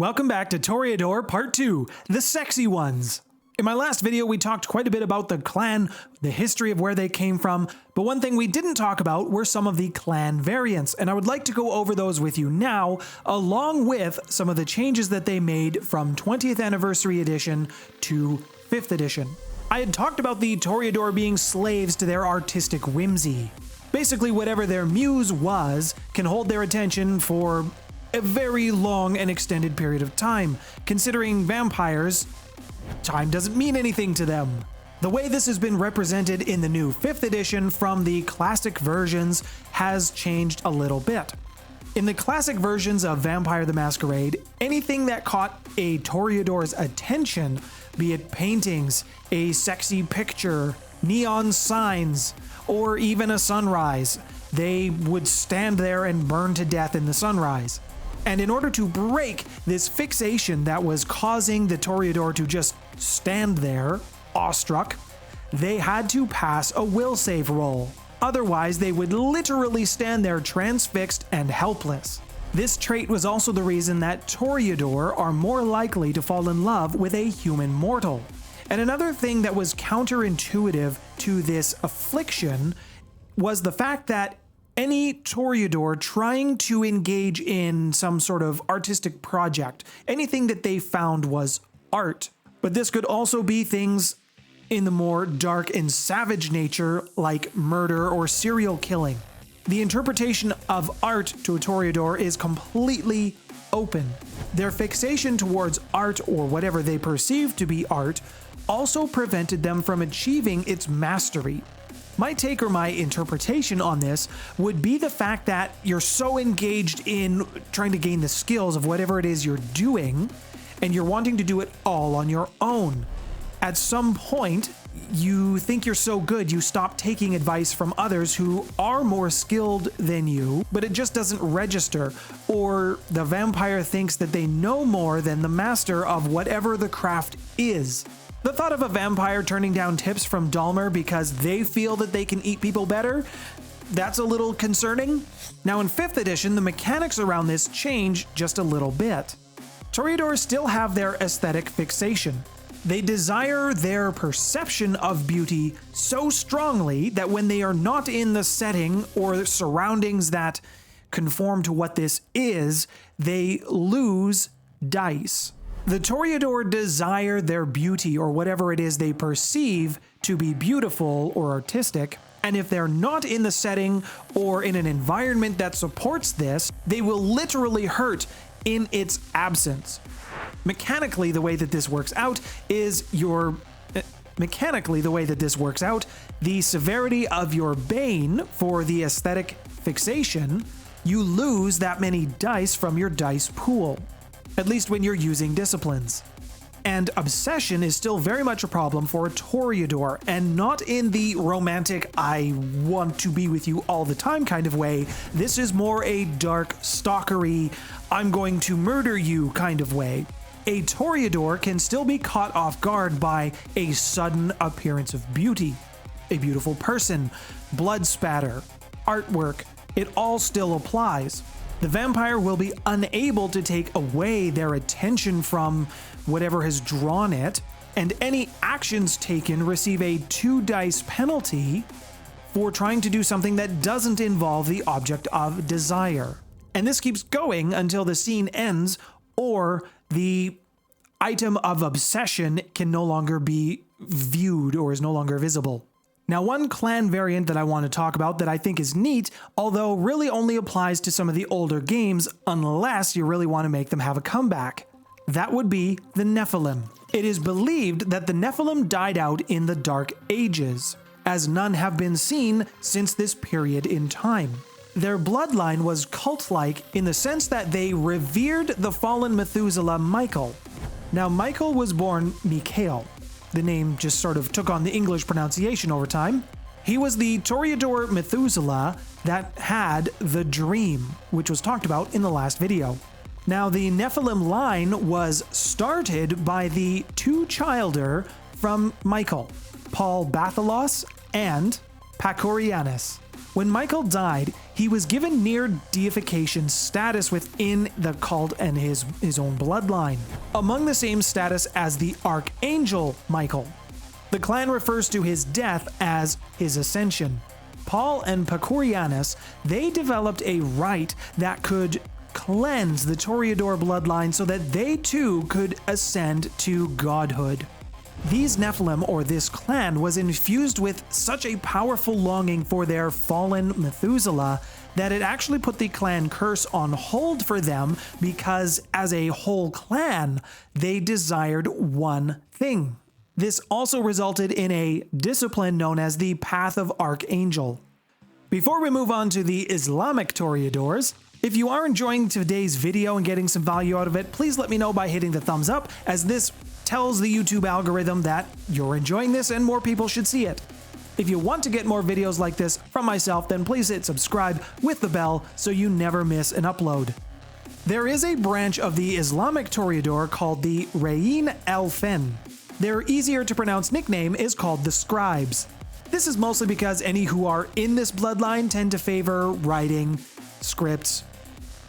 Welcome back to Toreador Part 2, the sexy ones. In my last video, we talked quite a bit about the clan, the history of where they came from, but one thing we didn't talk about were some of the clan variants, and I would like to go over those with you now, along with some of the changes that they made from 20th Anniversary Edition to 5th Edition. I had talked about the Toreador being slaves to their artistic whimsy. Basically, whatever their muse was can hold their attention for a very long and extended period of time. Considering vampires, time doesn't mean anything to them. The way this has been represented in the new 5th edition from the classic versions has changed a little bit. In the classic versions of Vampire the Masquerade, anything that caught a Toreador's attention, be it paintings, a sexy picture, neon signs, or even a sunrise, they would stand there and burn to death in the sunrise. And in order to break this fixation that was causing the Toreador to just stand there, awestruck, they had to pass a will save roll. Otherwise, they would literally stand there transfixed and helpless. This trait was also the reason that Toreador are more likely to fall in love with a human mortal. And another thing that was counterintuitive to this affliction was the fact that any Toreador trying to engage in some sort of artistic project, anything that they found was art. But this could also be things in the more dark and savage nature like murder or serial killing. The interpretation of art to a Toreador is completely open. Their fixation towards art or whatever they perceive to be art also prevented them from achieving its mastery. My take or my interpretation on this would be the fact that you're so engaged in trying to gain the skills of whatever it is you're doing, and you're wanting to do it all on your own. At some point, you think you're so good you stop taking advice from others who are more skilled than you, but it just doesn't register, or the vampire thinks that they know more than the master of whatever the craft is. The thought of a vampire turning down tips from Dahmer because they feel that they can eat people better, that's a little concerning. Now in 5th edition, the mechanics around this change just a little bit. Toreadors still have their aesthetic fixation. They desire their perception of beauty so strongly that when they are not in the setting or surroundings that conform to what this is, they lose dice. The Toreador desire their beauty or whatever it is they perceive to be beautiful or artistic, and if they're not in the setting or in an environment that supports this, they will literally hurt in its absence. Mechanically, the way that this works out, the severity of your bane for the aesthetic fixation, you lose that many dice from your dice pool. At least when you're using disciplines. And obsession is still very much a problem for a Toreador, and not in the romantic, I want to be with you all the time kind of way. This is more a dark, stalkery, I'm going to murder you kind of way. A Toreador can still be caught off guard by a sudden appearance of beauty. A beautiful person, blood spatter, artwork, it all still applies. The vampire will be unable to take away their attention from whatever has drawn it, and any actions taken receive a 2 dice penalty for trying to do something that doesn't involve the object of desire. And this keeps going until the scene ends or the item of obsession can no longer be viewed or is no longer visible. Now, one clan variant that I want to talk about that I think is neat, although really only applies to some of the older games unless you really want to make them have a comeback. That would be the Nephilim. It is believed that the Nephilim died out in the Dark Ages, as none have been seen since this period in time. Their bloodline was cult-like in the sense that they revered the fallen Methuselah Michael. Now, Michael was born Mikhail. The name just sort of took on the English pronunciation over time. He was the Toreador Methuselah that had the dream, which was talked about in the last video. Now, the Nephilim line was started by the 2-childer from Michael, Paul Bathalos and Pacorianus. When Michael died, he was given near deification status within the cult and his own bloodline, among the same status as the Archangel Michael. The clan refers to his death as his ascension. Paul and Pacorianus, they developed a rite that could cleanse the Toreador bloodline so that they too could ascend to godhood. These Nephilim, or this clan, was infused with such a powerful longing for their fallen Methuselah that it actually put the clan curse on hold for them because, as a whole clan, they desired one thing. This also resulted in a discipline known as the Path of Archangel. Before we move on to the Islamic Toreadors, if you are enjoying today's video and getting some value out of it, please let me know by hitting the thumbs up, as this tells the YouTube algorithm that you're enjoying this and more people should see it. If you want to get more videos like this from myself, then please hit subscribe with the bell so you never miss an upload. There is a branch of the Islamic Toreador called the rey'een al-Fen. Their easier to pronounce nickname is called the Scribes. This is mostly because any who are in this bloodline tend to favor writing, scripts,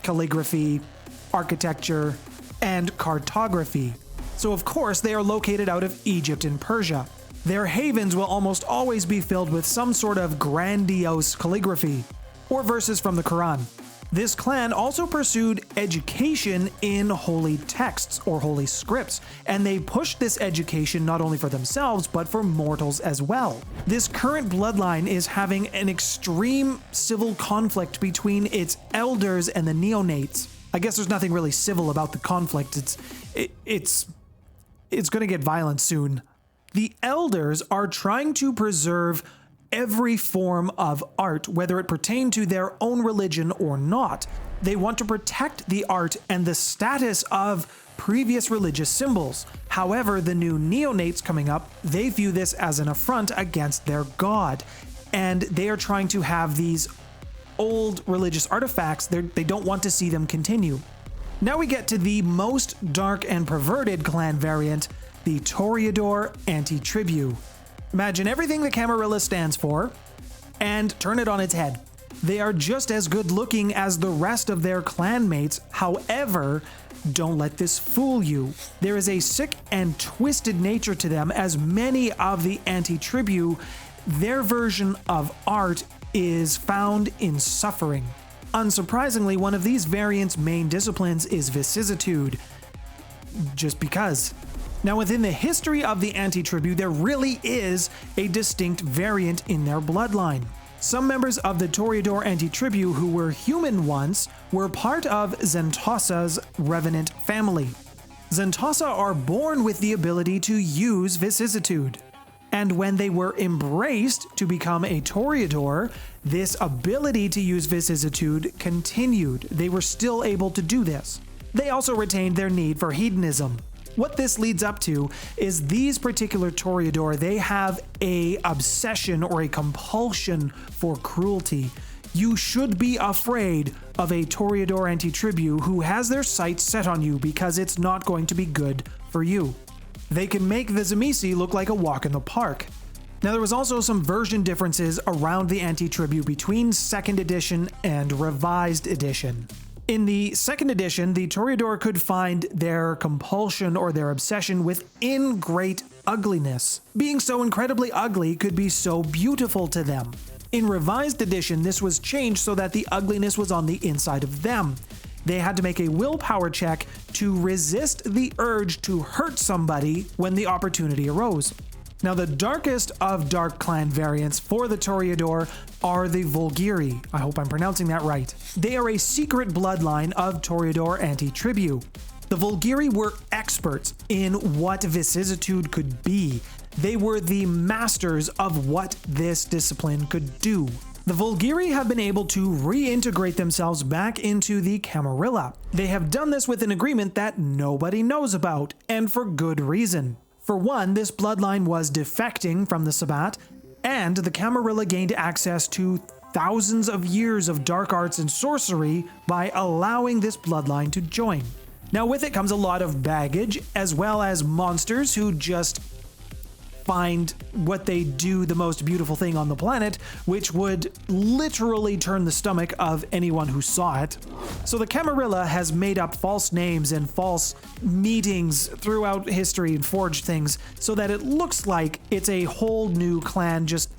calligraphy, architecture, and cartography. So of course they are located out of Egypt and Persia. Their havens will almost always be filled with some sort of grandiose calligraphy, or verses from the Quran. This clan also pursued education in holy texts or holy scripts, and they pushed this education not only for themselves but for mortals as well. This current bloodline is having an extreme civil conflict between its elders and the neonates. I guess there's nothing really civil about the conflict. It's going to get violent soon. The elders are trying to preserve every form of art, whether it pertain to their own religion or not. They want to protect the art and the status of previous religious symbols. However, the new neonates coming up, they view this as an affront against their god, and they are trying to have these old religious artifacts. They don't want to see them continue. Now we get to the most dark and perverted clan variant, the Toreador Antitribu. Imagine everything the Camarilla stands for, and turn it on its head. They are just as good looking as the rest of their clanmates, however, don't let this fool you. There is a sick and twisted nature to them, as many of the Antitribu, their version of art is found in suffering. Unsurprisingly, one of these variants' main disciplines is vicissitude, just because. Now, within the history of the Antitribu, there really is a distinct variant in their bloodline. Some members of the Toreador Antitribu who were human once were part of Xantossa's revenant family. Xantossa are born with the ability to use vicissitude. And when they were embraced to become a Toreador, this ability to use vicissitude continued. They were still able to do this. They also retained their need for hedonism. What this leads up to is these particular Toreador, they have a obsession or a compulsion for cruelty. You should be afraid of a Toreador Antitribu who has their sights set on you because it's not going to be good for you. They can make the Tzimisce look like a walk in the park. Now, there was also some version differences around the Antitribu between 2nd edition and revised edition. In the 2nd edition, the Toreador could find their compulsion or their obsession within great ugliness. Being so incredibly ugly could be so beautiful to them. In revised edition, this was changed so that the ugliness was on the inside of them. They had to make a willpower check to resist the urge to hurt somebody when the opportunity arose. Now, the darkest of dark clan variants for the Toreador are the Volgirre. I hope I'm pronouncing that right. They are a secret bloodline of Toreador Antitribu. The Volgirre were experts in what vicissitude could be. They were the masters of what this discipline could do. The Volgirre have been able to reintegrate themselves back into the Camarilla. They have done this with an agreement that nobody knows about, and for good reason. For one, this bloodline was defecting from the Sabbat, and the Camarilla gained access to thousands of years of dark arts and sorcery by allowing this bloodline to join. Now, with it comes a lot of baggage, as well as monsters who just find what they do the most beautiful thing on the planet, which would literally turn the stomach of anyone who saw it. So the Camarilla has made up false names and false meetings throughout history and forged things so that it looks like it's a whole new clan just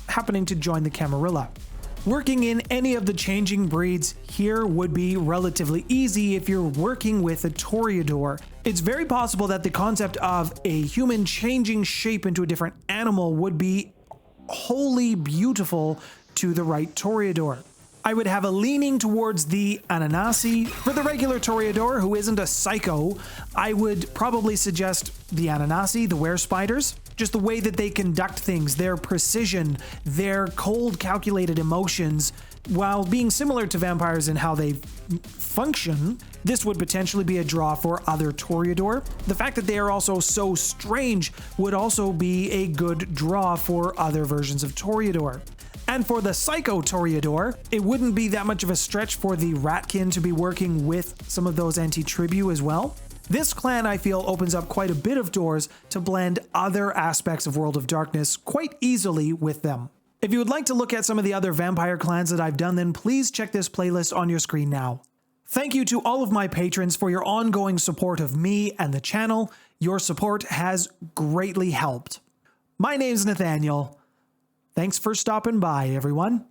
happening to join the Camarilla. Working in any of the changing breeds here would be relatively easy if you're working with a Toreador. It's very possible that the concept of a human changing shape into a different animal would be wholly beautiful to the right Toreador. I would have a leaning towards the Ananasi. For the regular Toreador who isn't a psycho, I would probably suggest the Ananasi, the were-spiders. Just the way that they conduct things, their precision, their cold calculated emotions, while being similar to vampires in how they function, this would potentially be a draw for other Toreador. The fact that they are also so strange would also be a good draw for other versions of Toreador. And for the Psycho Toreador, it wouldn't be that much of a stretch for the Ratkin to be working with some of those Antitribu as well. This clan, I feel, opens up quite a bit of doors to blend other aspects of World of Darkness quite easily with them. If you would like to look at some of the other vampire clans that I've done, then please check this playlist on your screen now. Thank you to all of my patrons for your ongoing support of me and the channel. Your support has greatly helped. My name's Nathaniel. Thanks for stopping by, everyone.